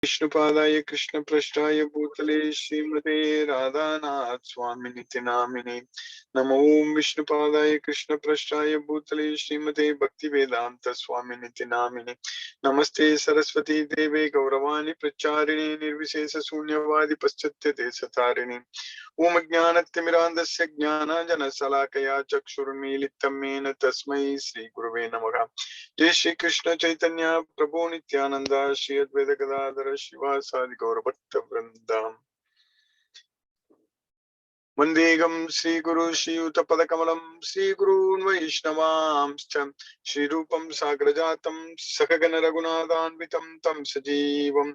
Vishnupadaya Krishna Prasthaya Bhutale Srimate Radhanath Swaminiti Namine Namo Om Vishnupadaya Krishna Prasthaya Bhutale Srimate Bhakti Vedanta Swaminiti Namine Namaste Saraswati Deve Gauravani Pracharini Nirvishesha Sunyavadi Paschatya Satarini Om Jnanatimirandasya Jnananjana Salakaya Chakshurmilitam Mena Tasmai Sri Gurave Namaha Jai Shri Krishna Chaitanya Prabhu Nityananda Shri Advaita Gadadhara Shivasadi Gaurabhakta Vrindam Vandegam Sri Guru Shri Utapadakamlam Sri Gurun Vaishnavamscha Shri Rupam Sagrajatam Sakagana Raghunathanvitam Tam Sajivam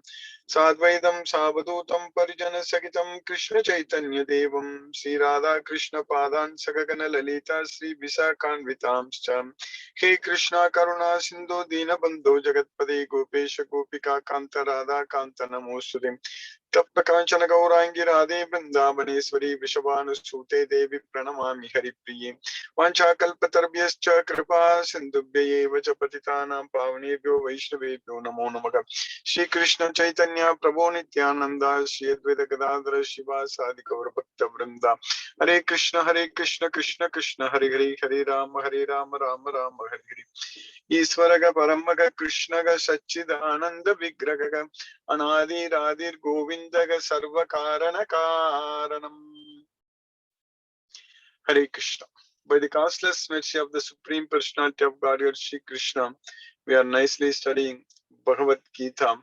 Sadvaidam Savadutam Parijana Sakitam Krishna Chaitanya Devam Sri Radha Krishna Padan Sakagana Lalita Sri Visakanvitamscha He Krishna Karuna Sindhu Dina Bandhu Jagatpade Gopesha Gopika Kanta Radha Kanta Namosurim Tapta Kanchana Gaurangi Radhe Vrindavaneshwari Vishavanusute Devi Pranamami Haripriye Vancha Kalpatarbyascha Kripa Sindhubhye Vacha Patitanam Pavanebhyo Vaishnavebhyo Namo Namaha Shri Krishna Chaitanya Prabhu Nityananda Shri Advaita Gadadhara Shiva Sadi Gaura Bhakta Vrinda Hare Krishna Krishna Krishna Hare Hare Hare Rama Rama Rama Hare Hare Isvaraga Paramaga Krishnaga Satchidananda Vigraga Anadi Radir Govindaga Sarva Karana Karanam. Hare Krishna. By the causeless mercy of the Supreme Personality of Godhead Shri Krishna, we are nicely studying Bhagavad Gita,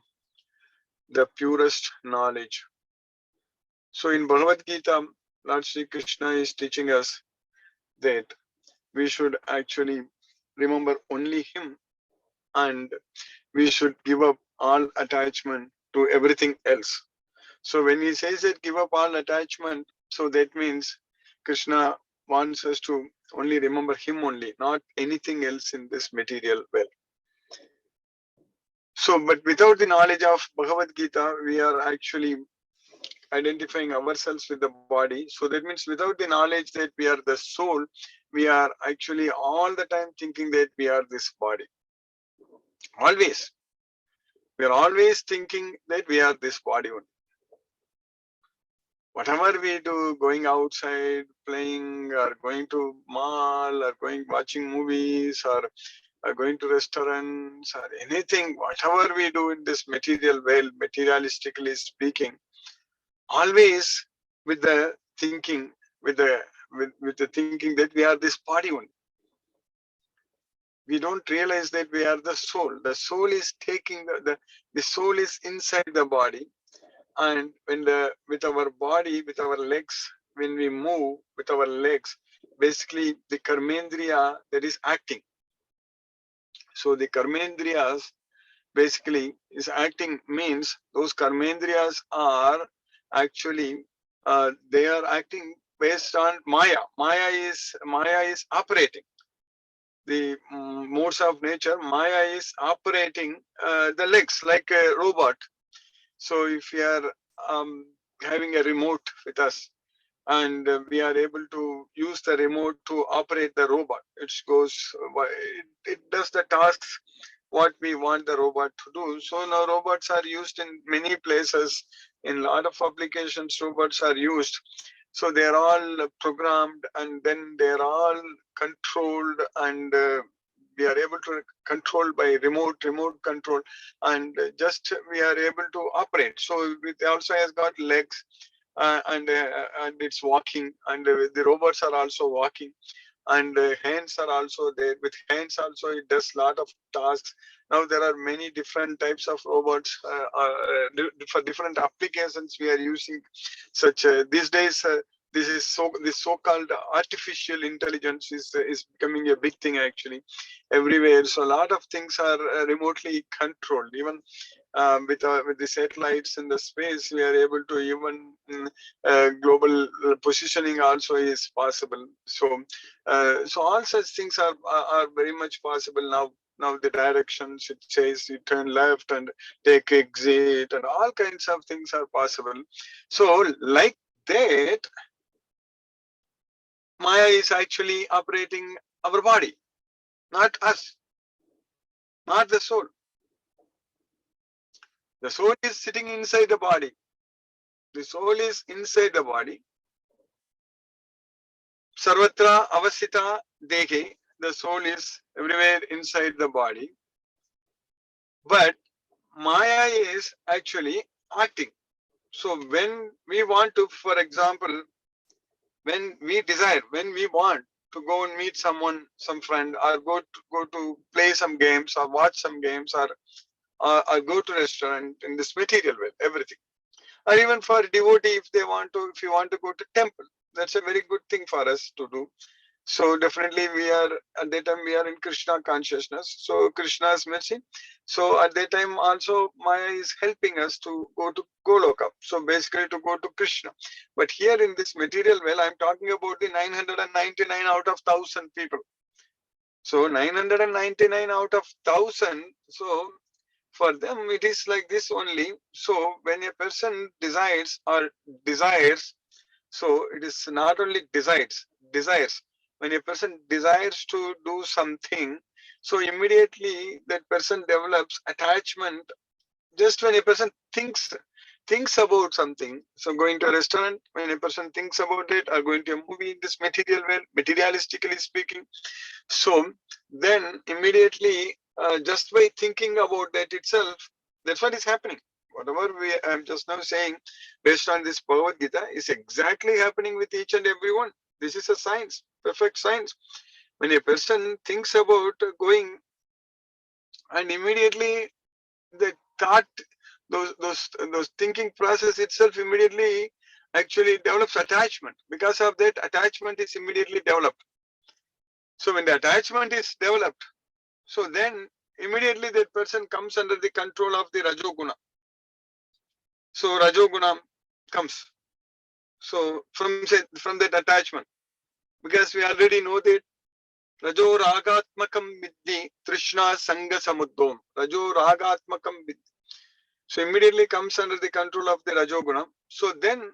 the purest knowledge. So in Bhagavad Gita, Lord Shri Krishna is teaching us that we should actually remember only Him and we should give up all attachment to everything else. So when he says that give up all attachment, so that means Krishna wants us to only remember him only, not anything else in this material world. So, but without the knowledge of Bhagavad Gita, we are actually identifying ourselves with the body. So that means without the knowledge that we are the soul, we are actually all the time thinking that we are this body. Always. We are always thinking that we are this body only. Whatever we do, going outside, playing, or going to mall, or watching movies, or going to restaurants, or anything, whatever we do in this material world, materialistically speaking, always with the thinking, with the thinking that we are this body only. We don't realize that we are the soul. The soul is taking the soul is inside the body. And when with our body, with our legs, when we move with our legs, basically the karmendriya that is acting. So the karmendriyas basically is acting means those karmendriyas are actually they are acting based on Maya. Maya is operating. The modes of nature, Maya is operating the legs like a robot. So if we are having a remote with us and we are able to use the remote to operate the robot, it does the tasks what we want the robot to do. So now robots are used in many places. In a lot of applications, robots are used. So they are all programmed and then they are all controlled and we are able to control by remote control and just we are able to operate. So it also has got legs and it's walking and the robots are also walking and hands are also there. With hands also it does lot of tasks. Now there are many different types of robots for different applications we are using such these days this so-called artificial intelligence is becoming a big thing actually everywhere. So a lot of things are remotely controlled. Even with the satellites in the space, we are able to even global positioning also is possible. So so all such things are very much possible now. Now the directions, it says you turn left and take exit and all kinds of things are possible. So like that, Maya is actually operating our body, not us, not the soul. The soul is sitting inside the body. The soul is inside the body. Sarvatra avasita dehe. The soul is everywhere inside the body. But Maya is actually acting. So when we want to, for example, when we desire, when we want to go and meet someone, some friend, or go to play some games, or watch some games, or go to restaurant in this material way, everything. Or even for a devotee, if you want to go to temple, that's a very good thing for us to do. So definitely we are, at that time we are in Krishna consciousness. So Krishna's mercy. So at that time also Maya is helping us to go to Goloka. So basically to go to Krishna. But here in this material well, I'm talking about the 999 out of 1,000 people. So 999 out of 1,000. So for them it is like this only. So when a person desires, so it is not only desires. When a person desires to do something, so immediately that person develops attachment. Just when a person thinks about something, so going to a restaurant, when a person thinks about it, or going to a movie in this material world, materialistically speaking, so then immediately, just by thinking about that itself, that's what is happening. Whatever I'm just now saying, based on this Bhagavad Gita, is exactly happening with each and every one. This is a science, perfect science. When a person thinks about going, and immediately the thought, those thinking process itself immediately actually develops attachment. Because of that, attachment is immediately developed. So when the attachment is developed, so then immediately that person comes under the control of the Rajoguna. So Rajoguna comes. So from that attachment, because we already know that Rajo Ragatmakam Vidhi Trishna Sanga Samuddhom. Rajo Ragatmakam Vidhi. So immediately comes under the control of the Rajoguna. So then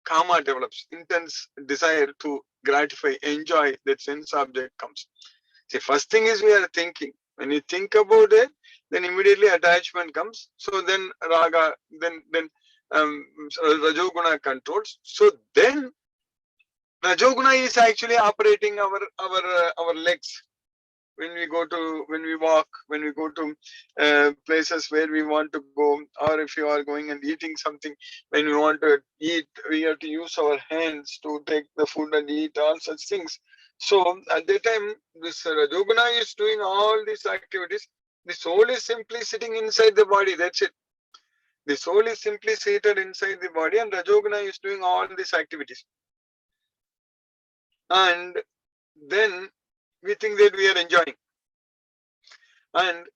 Kama develops, intense desire to gratify, enjoy that sense object comes. See, first thing is we are thinking. When you think about it, then immediately attachment comes. So then raga, then Rajoguna controls. So then Rajoguna is actually operating our legs. When we walk, when we go to places where we want to go, or if you are going and eating something, when we want to eat, we have to use our hands to take the food and eat all such things. So at that time, this Rajoguna is doing all these activities. The soul is simply sitting inside the body. That's it. The soul is simply seated inside the body, and Rajoguna is doing all these activities. And then we think that we are enjoying. And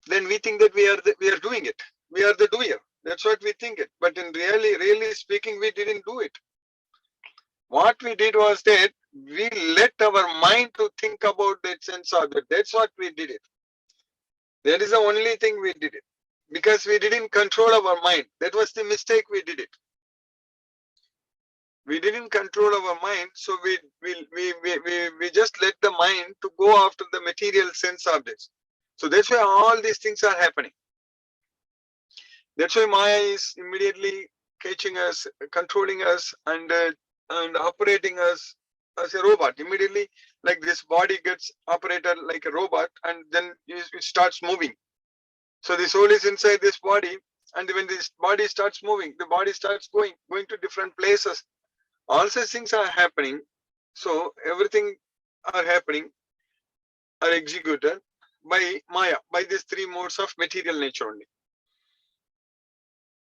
then we think that we are doing it. We are the doer. That's what we think it. But in really speaking, we didn't do it. What we did was that we let our mind to think about that sense object. That's what we did it. That is the only thing we did it. Because we didn't control our mind. That was the mistake we did it. We didn't control our mind, so we just let the mind to go after the material sense objects. So that's why all these things are happening. That's why Maya is immediately catching us, controlling us, and operating us as a robot. Immediately, like this body gets operated like a robot, and then it starts moving. So the soul is inside this body, and when this body starts moving, the body starts going to different places. All such things are happening. So everything are happening, are executed by Maya, by these three modes of material nature only.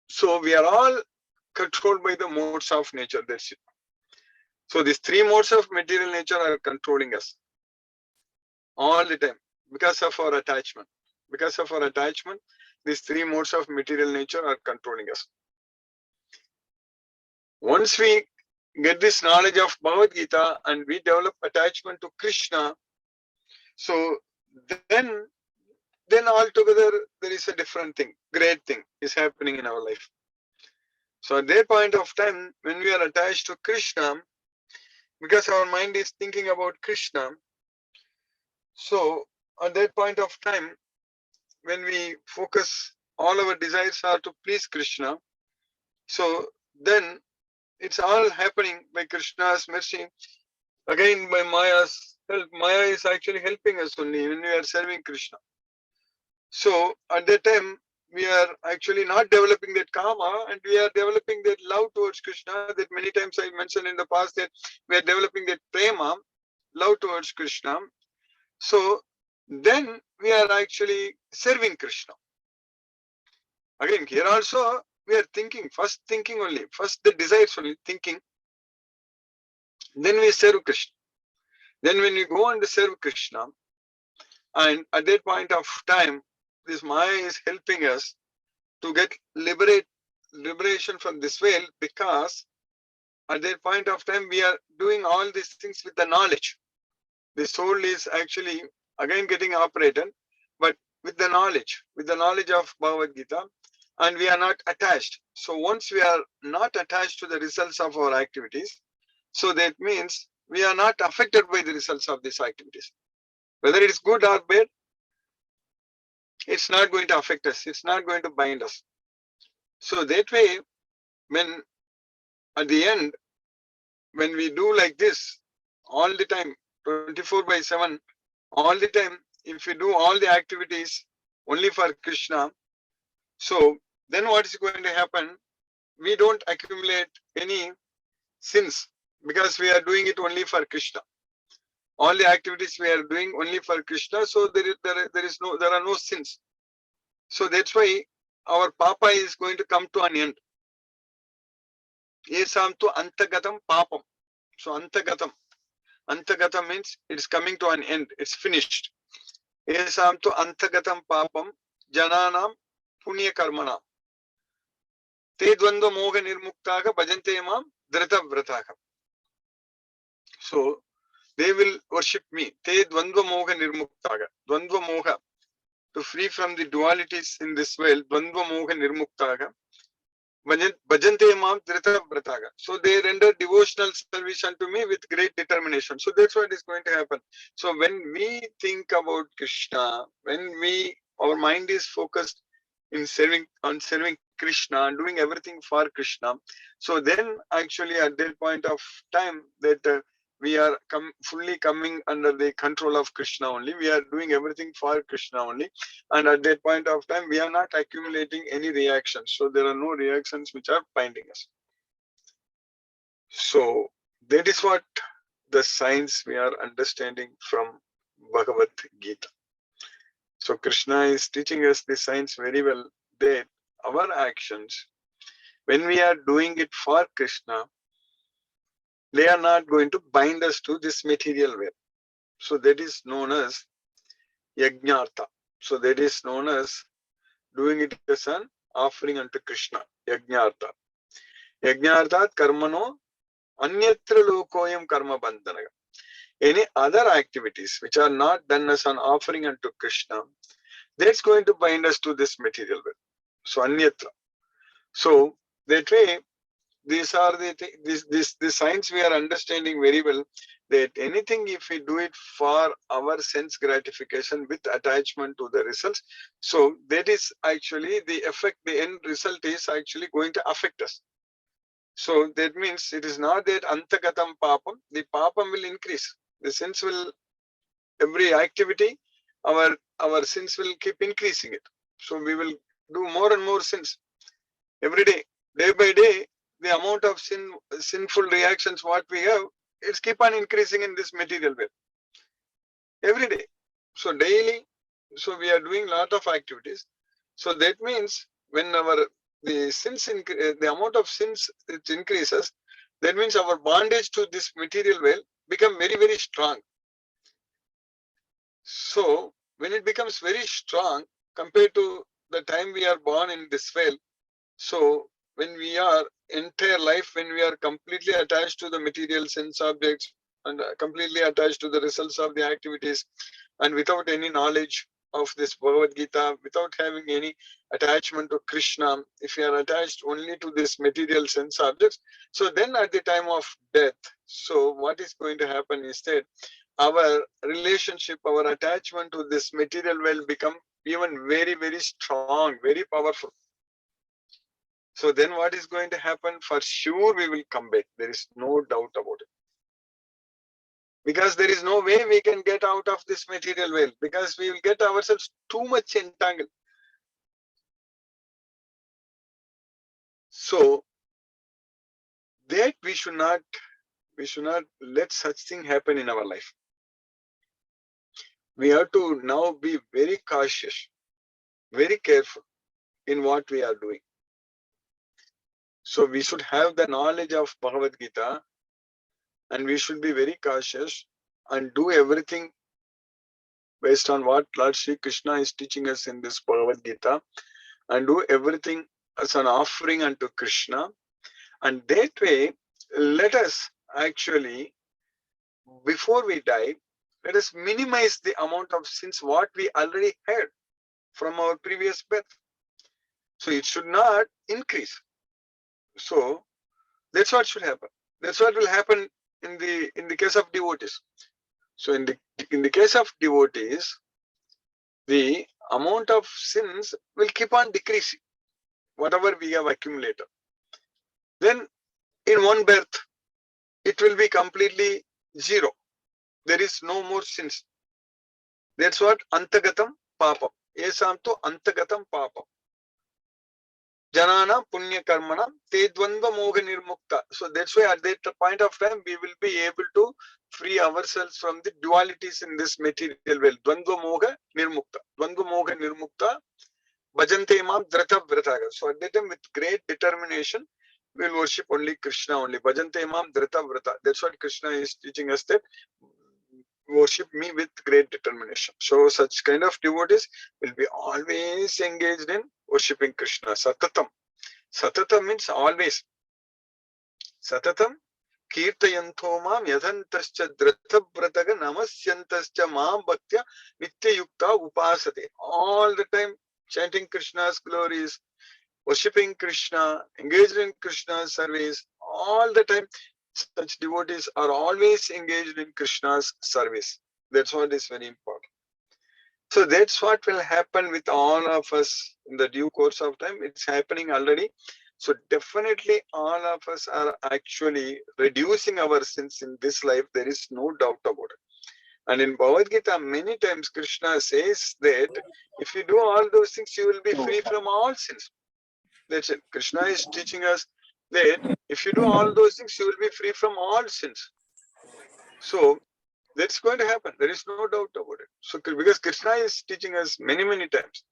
So we are all controlled by the modes of nature. That's it. So these three modes of material nature are controlling us all the time because of our attachment. Because of our attachment, these three modes of material nature are controlling us. Once we get this knowledge of Bhagavad Gita and we develop attachment to Krishna, so then altogether there is a different thing, great thing is happening in our life. So at that point of time, when we are attached to Krishna, because our mind is thinking about Krishna, so at that point of time, when we focus, all our desires are to please Krishna. So then it's all happening by Krishna's mercy. Again, by Maya's help. Maya is actually helping us only when we are serving Krishna. So at that time, we are actually not developing that karma, and we are developing that love towards Krishna. That many times I mentioned in the past that we are developing that prema, love towards Krishna. So then we are actually serving Krishna. Again, here also we are thinking, first thinking only, first the desires only, thinking. Then we serve Krishna. Then when we go and serve Krishna, and at that point of time, this Maya is helping us to get liberation from this veil, because at that point of time we are doing all these things with the knowledge. The soul is actually again getting operated, but with the knowledge of Bhagavad Gita, and we are not attached. So once we are not attached to the results of our activities, so that means we are not affected by the results of these activities. Whether it's good or bad, it's not going to affect us. It's not going to bind us. So that way, when at the end, when we do like this all the time, 24/7, all the time, if we do all the activities only for Krishna, so then what is going to happen? We don't accumulate any sins, because we are doing it only for Krishna. All the activities we are doing only for Krishna, so there are no sins. So that's why our papa is going to come to an end. Yesam tu antagatam papam. So antagatam means it's coming to an end. It's finished. Yesam tu antagatam papam jananam punya karmanam. Te dvandva moga nirmuktaga bhajante mam dhrita vrataga. So they will worship me. Te dvandva moga nirmuktaga. Dvandva moga. To free from the dualities in this world, dvandva moga nirmuktaga. Bhajante mam dhrita vrataga. So they render devotional service unto me with great determination. So that's what is going to happen. So when we think about Krishna, when our mind is focused in serving Krishna and doing everything for Krishna, so then actually at that point of time that we are fully coming under the control of Krishna only. We are doing everything for Krishna only. And at that point of time, we are not accumulating any reactions. So there are no reactions which are binding us. So that is what the science we are understanding from Bhagavad Gita. So Krishna is teaching us the science very well, that our actions, when we are doing it for Krishna, they are not going to bind us to this material world. So that is known as yajnartha. So that is known as doing it as an offering unto Krishna. Yajnartha. Yajnarthat karmano anyatra lokoyam karma bandhanaga. Any other activities which are not done as an offering unto Krishna, that's going to bind us to this material world. So anyatra. So that way, these are the science we are understanding very well, that anything if we do it for our sense gratification with attachment to the results, so that is actually the effect, the end result is actually going to affect us. So that means it is not that antagatam papam, the papam will increase. The sins will, every activity, our sins will keep increasing it. So we will do more and more sins every day, day by day. The amount of sinful reactions what we have, it's keep on increasing in this material world every day. So daily, so we are doing lot of activities. So that means when the amount of sins it increases, that means our bondage to this material world become very, very strong. So when it becomes very strong compared to the time we are born in this world, so when we are entire life, when we are completely attached to the material sense objects and completely attached to the results of the activities, and without any knowledge of this Bhagavad Gita, without having any attachment to Krishna, if we are attached only to this material sense objects, so then at the time of death, so what is going to happen is that our relationship, our attachment to this material will become even very, very strong, very powerful. So then what is going to happen? For sure we will come back. There is no doubt about it. Because there is no way we can get out of this material world, because we will get ourselves too much entangled. So that we should not let such thing happen in our life. We have to now be very cautious, very careful in what we are doing. So we should have the knowledge of Bhagavad Gita, and we should be very cautious and do everything based on what Lord Sri Krishna is teaching us in this Bhagavad Gita, and do everything as an offering unto Krishna. And that way, let us actually, before we die, let us minimize the amount of sins what we already had from our previous birth. So it should not increase. So that's what should happen. That's what will happen in the case of devotees. So in the case of devotees, the amount of sins will keep on decreasing, whatever we have accumulated. Then in one birth, it will be completely zero. There is no more sins. That's what antagatam papam. Esam to antagatam papam. Janana punya karmana te dvandva moga nirmukta. So that's why at that point of time we will be able to free ourselves from the dualities in this material world. Dvandva moga nirmukta. Dvandva moga nirmukta. Bhajante mam drata vrataga. So at that time with great determination, we will worship only Krishna only. Bhajante mam drata vrata. That's what Krishna is teaching us, that worship me with great determination. So such kind of devotees will be always engaged in worshipping Krishna. Satatam. Satatam means always. Satatam kirtayanto mam yadhantascha dratavrataga namasyantascha mam bhaktya nityayukta upasate. All the time chanting Krishna's glories, worshipping Krishna, engaged in Krishna's service, all the time. Such devotees are always engaged in Krishna's service. That's what is very important. So that's what will happen with all of us in the due course of time. It's happening already. So definitely all of us are actually reducing our sins in this life. There is no doubt about it. And in Bhagavad Gita, many times Krishna says that if you do all those things, you will be free from all sins. That's it. Krishna is teaching us that if you do all those things, you will be free from all sins. So that's going to happen. There is no doubt about it. So because Krishna is teaching us many, many times.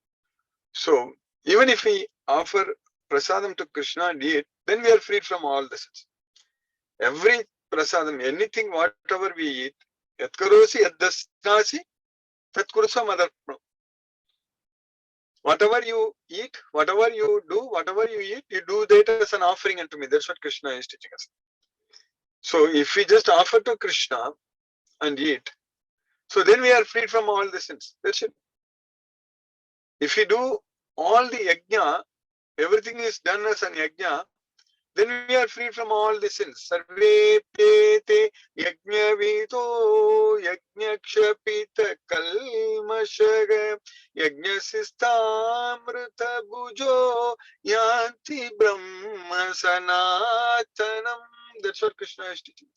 So even if we offer prasadam to Krishna and eat, then we are freed from all the sins. Every prasadam, anything, whatever we eat, yat karosi yat dasnasi tat kurusam adarpanam. Whatever you eat, whatever you do, whatever you do that as an offering unto me. That's what Krishna is teaching us. So if we just offer to Krishna and eat, so then we are freed from all the sins. That's it. If we do all the yajna, everything is done as an yajna, then we are free from all the sins. Sarve te yajna vito yajna kshapita kalmashaga yajna sistamrita bhujo yanti brahma sanatanam. That's what Krishna is teaching.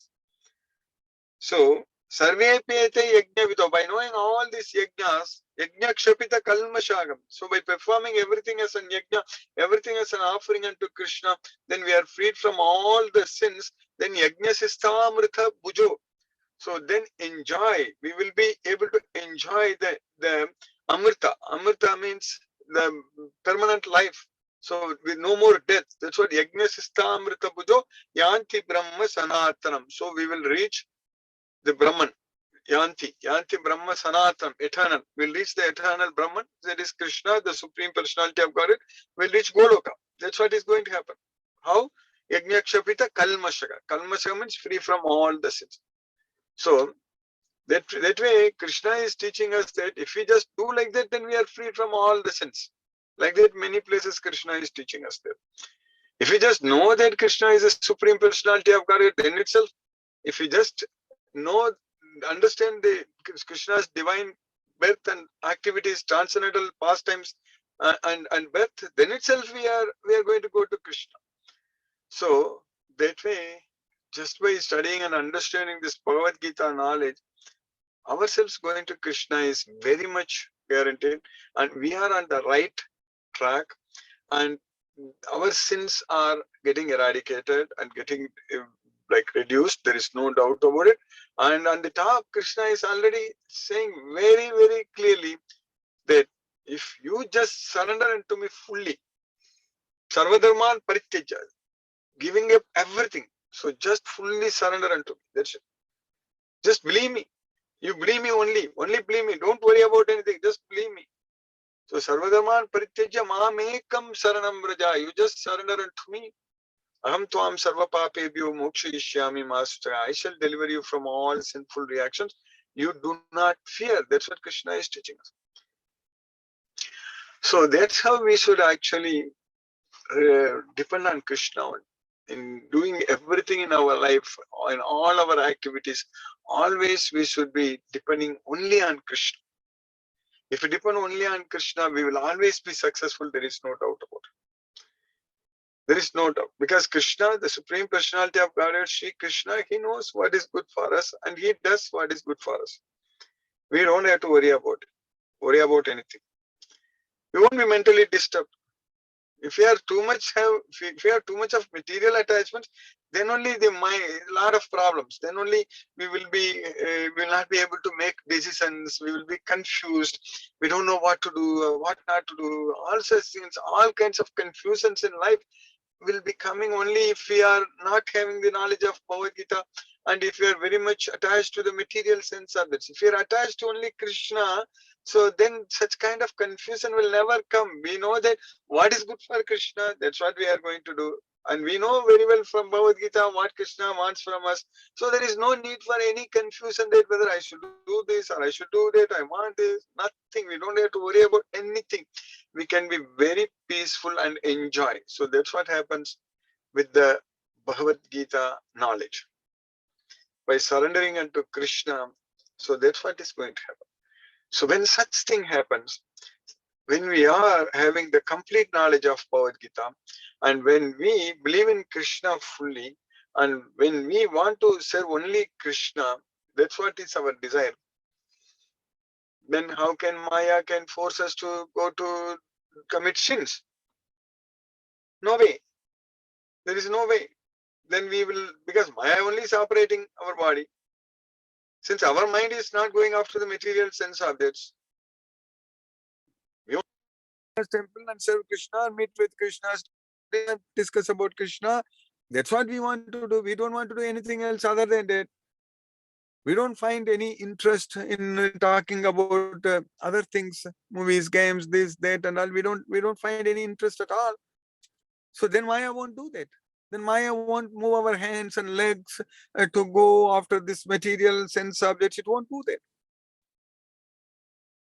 So sarve pete yajna vito, by knowing all these yajnas, yajna kshapita kalmashagam. So by performing everything as an yajna, everything as an offering unto Krishna, then we are freed from all the sins. Then yajna sistamrita bhujo. So then enjoy. We will be able to enjoy the amrita. Amrita means the permanent life. So with no more death. That's what yajna sistamrita bhujo yanti brahma sanatanam. So we will reach the Brahman. Yanti Brahma Sanatan, eternal. We'll reach the eternal Brahman. That is Krishna, the Supreme Personality of Godhead. We'll reach Goloka. That's what is going to happen. How? Yajnakshapita Kalmashaga. Kalmashaga means free from all the sins. So that way Krishna is teaching us that if we just do like that, then we are free from all the sins. Like that, many places Krishna is teaching us that. If we just know that Krishna is the Supreme Personality of Godhead, then itself, if we just know, understand the Krishna's divine birth and activities, transcendental pastimes, and birth, then itself we are going to go to Krishna. So that way, just by studying and understanding this Bhagavad Gita knowledge, ourselves going to Krishna is very much guaranteed, and we are on the right track, and our sins are getting eradicated and getting like reduced. There is no doubt about it. And on the top, Krishna is already saying very, very clearly that if you just surrender unto me fully, Sarvadharman Parityaja, giving up everything. So just fully surrender unto me. That's it. Just believe me. You believe me only. Only believe me. Don't worry about anything. Just believe me. So Sarvadharman Parityaja Mamekam Saranam Vraja. You just surrender unto me. Aham Tvam Sarva Papebhyo Mokshayishyami Master. I shall deliver you from all sinful reactions. You do not fear. That's what Krishna is teaching us. So that's how we should actually depend on Krishna in doing everything in our life, in all our activities. Always we should be depending only on Krishna. If we depend only on Krishna, we will always be successful. There is no doubt about it. There is no doubt, because Krishna, the Supreme Personality of Godhead, Sri Krishna, he knows what is good for us and he does what is good for us. We don't have to worry about anything. We won't be mentally disturbed. If we are too much if we have too much of material attachments, then only the mind, a lot of problems. Then only we will not be able to make decisions. We will be confused. We don't know what to do, what not to do. All such things, all kinds of confusions in life will be coming only if we are not having the knowledge of Bhagavad Gita, and if we are very much attached to the material sense of it. If we are attached to only Krishna, so then such kind of confusion will never come. We know that what is good for Krishna, that's what we are going to do. And we know very well from Bhagavad Gita what Krishna wants from us. So there is no need for any confusion that whether I should do this or I should do that, I want this, nothing. We don't have to worry about anything. We can be very peaceful and enjoy. So that's what happens with the Bhagavad Gita knowledge. By surrendering unto Krishna, so that's what is going to happen. So when such thing happens, when we are having the complete knowledge of Bhagavad Gita, and when we believe in Krishna fully, and when we want to serve only Krishna, that's what is our desire. Then how can Maya can force us to go to commit sins? No way. There is no way. Then we will, because Maya only is operating our body. Since our mind is not going after the material sense objects, we want to temple and serve Krishna, meet with Krishna, discuss about Krishna. That's what we want to do. We don't want to do anything else other than that. We don't find any interest in talking about other things, movies, games, this, that, and all. We don't find any interest at all. So then Maya won't do that. Then Maya won't move our hands and legs to go after this material sense objects. It won't do that.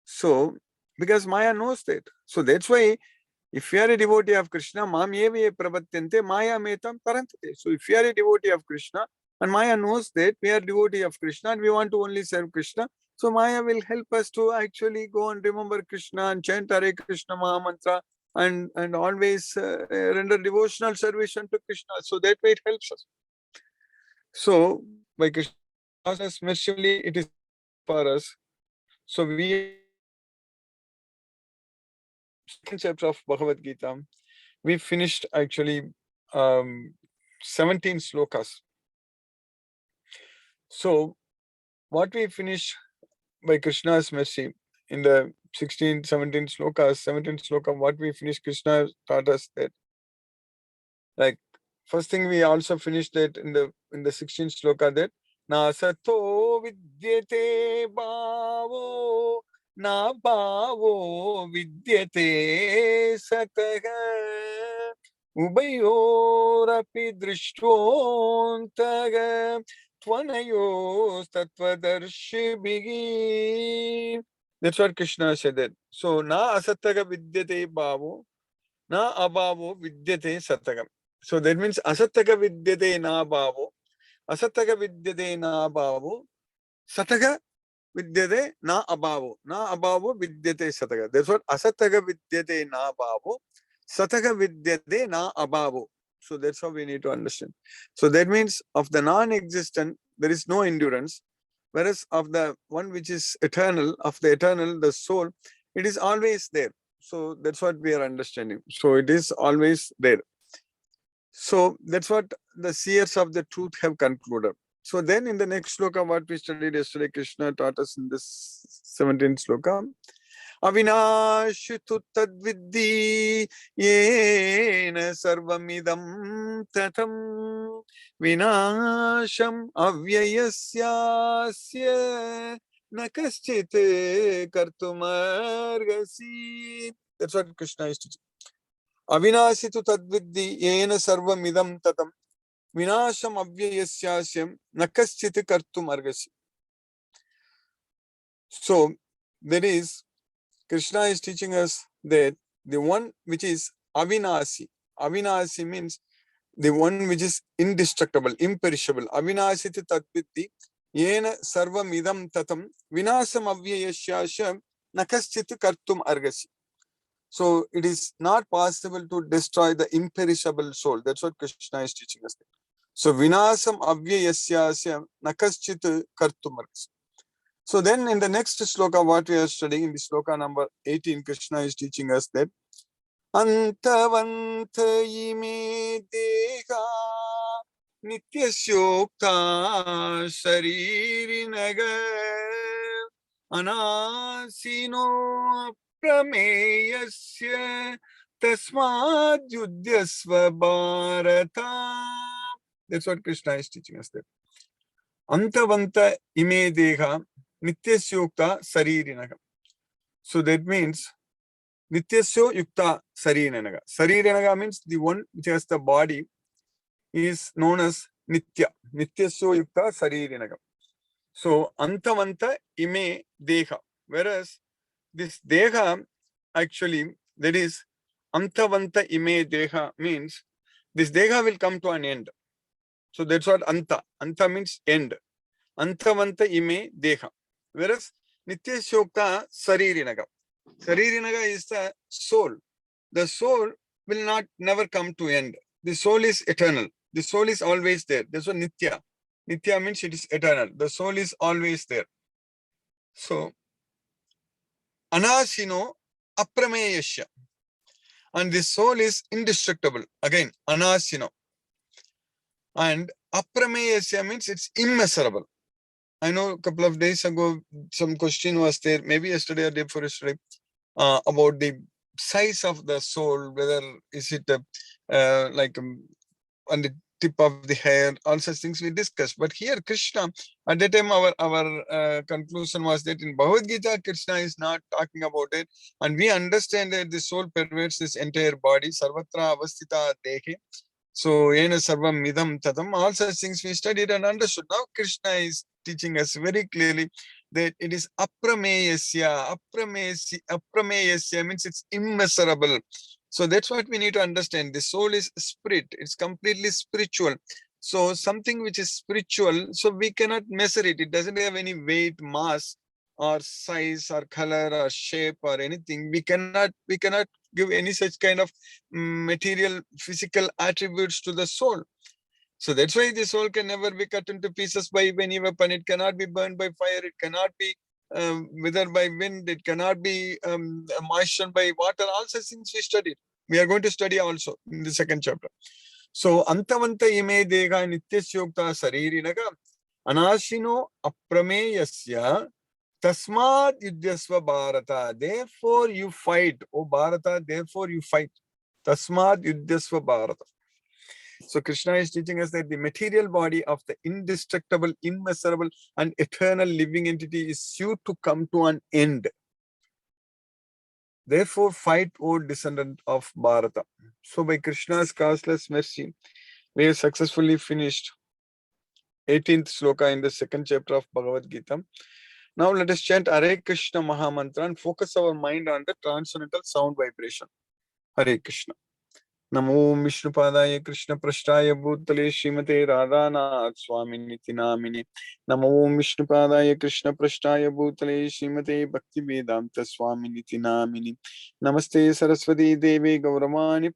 So, because Maya knows that. So that's why if you are a devotee of Krishna, Mam eva prapatyante Maya metam parantate. So if you are a devotee of Krishna, and Maya knows that we are devotee of Krishna and we want to only serve Krishna, so Maya will help us to actually go and remember Krishna and chant Hare Krishna Maha Mantra and always render devotional service unto Krishna. So that way it helps us. So by Krishna's mercifully, it is for us. So we second chapter of Bhagavad Gita, we finished actually 17 slokas. So what we finished by Krishna's mercy in the 17 slokas, 17 sloka, what we finished, Krishna taught us that, like, first thing we also finished that in the 16th sloka, that na sato vidyate bhavo na bhavo vidyate satah ubayorapi drishtontagam tvanayos tattvadarshibhigi. That's what Krishna said that. So na asataga vidyate bhavo na abhavo vidyate satagam. So that means asataga vidyate na bhavo, asataga vidyate na bhavo, sataga vidyate na abhavo. Na abhavo vidyate sataka. That's what asataka vidyate na abhavo. Sataka vidyate na abhavo. So that's how we need to understand. So that means of the non-existent, there is no endurance. Whereas of the one which is eternal, of the eternal, the soul, it is always there. So that's what we are understanding. So it is always there. So that's what the seers of the truth have concluded. So then in the next sloka, what we studied yesterday, Krishna taught us in this 17th sloka, Avinashitu tadviddi yena sarvamidam tatam vinasham avyayasyasya nakaschit kartumargasi. That's what Krishna is teaching. Avinashitu tadviddi yena sarvamidam tatam vinasham avyayasyasya nakaschit kartumargasi. So there is Krishna is teaching us that the one which is Avinasi. Avinasi means the one which is indestructible, imperishable. Avinasiti tatvitti yena sarvam idam tatam vinasam avyayasya nakaschit kartum argasi. So it is not possible to destroy the imperishable soul. That's what Krishna is teaching us. So vinasam avyayasya nakaschit kartum argasi. So then in the next sloka, what we are studying in the sloka number 18, Krishna is teaching us that Antavanta ime deha nityasyokta sharirinaga anasino prameyasya tasmad yudhyasva bharata. That's what Krishna is teaching us there. Antavanta ime deha Nityasya yukta saririnaga. So that means Nityasya yukta saririnaga. Saririnaga means the one which has the body is known as Nitya. Nityasya yukta saririnaga. So Antavanta ime deha. Whereas this deha actually, that is Antavanta ime deha means this deha will come to an end. So that's what Anta. Anta means end. Antavanta ime deha. Whereas Nityasya Saririnaga. Saririnaga is the soul. The soul will not never come to end. The soul is eternal. The soul is always there. That's what Nitya. Nitya means it is eternal. The soul is always there. So, Anasino Aprameyasya. And the soul is indestructible. Again, Anasino. And Aprameyasya means it's immeasurable. I know a couple of days ago, some question was there, maybe yesterday or day before yesterday, about the size of the soul, whether is it like on the tip of the hair, all such things we discussed. But here Krishna, at that time our conclusion was that in Bhagavad Gita, Krishna is not talking about it. And we understand that the soul pervades this entire body, sarvatra avastita dehe. So, yena sarvam midam tatam, all such things we studied and understood. Now Krishna is teaching us very clearly that it is aprameyasya. Aprameyasya means it's immeasurable. So that's what we need to understand. The soul is spirit. It's completely spiritual. So something which is spiritual, so we cannot measure it. It doesn't have any weight, mass, or size, or color, or shape, or anything. We cannot give any such kind of material, physical attributes to the soul. So that's why the soul can never be cut into pieces by any weapon. It cannot be burned by fire. It cannot be withered by wind. It cannot be moistened by water. All such things we studied. We are going to study also in the second chapter. So, Antavanta ime dega nityasyokta saririnaga anashino aprameyasya tasmad yudhyasva bharata. Therefore you fight, O Bharata, therefore you fight. Tasmad yudhyasva bharata. So Krishna is teaching us that the material body of the indestructible, immeasurable, and eternal living entity is due to come to an end. Therefore, fight, O descendant of Bharata. So by Krishna's causeless mercy, we have successfully finished 18th sloka in the second chapter of Bhagavad Gita. Now let us chant Hare Krishna Mahamantra and focus our mind on the transcendental sound vibration. Hare Krishna. Namo Vishnupadaya Krishna Prasthaya Bhutale Srimate Radhanath Swaminiti Namini. Namo Vishnupadaya Krishna Prasthaya Bhutale Srimate Bhakti Vedanta Swaminiti Namini. Namaste Saraswati Devi Gauramani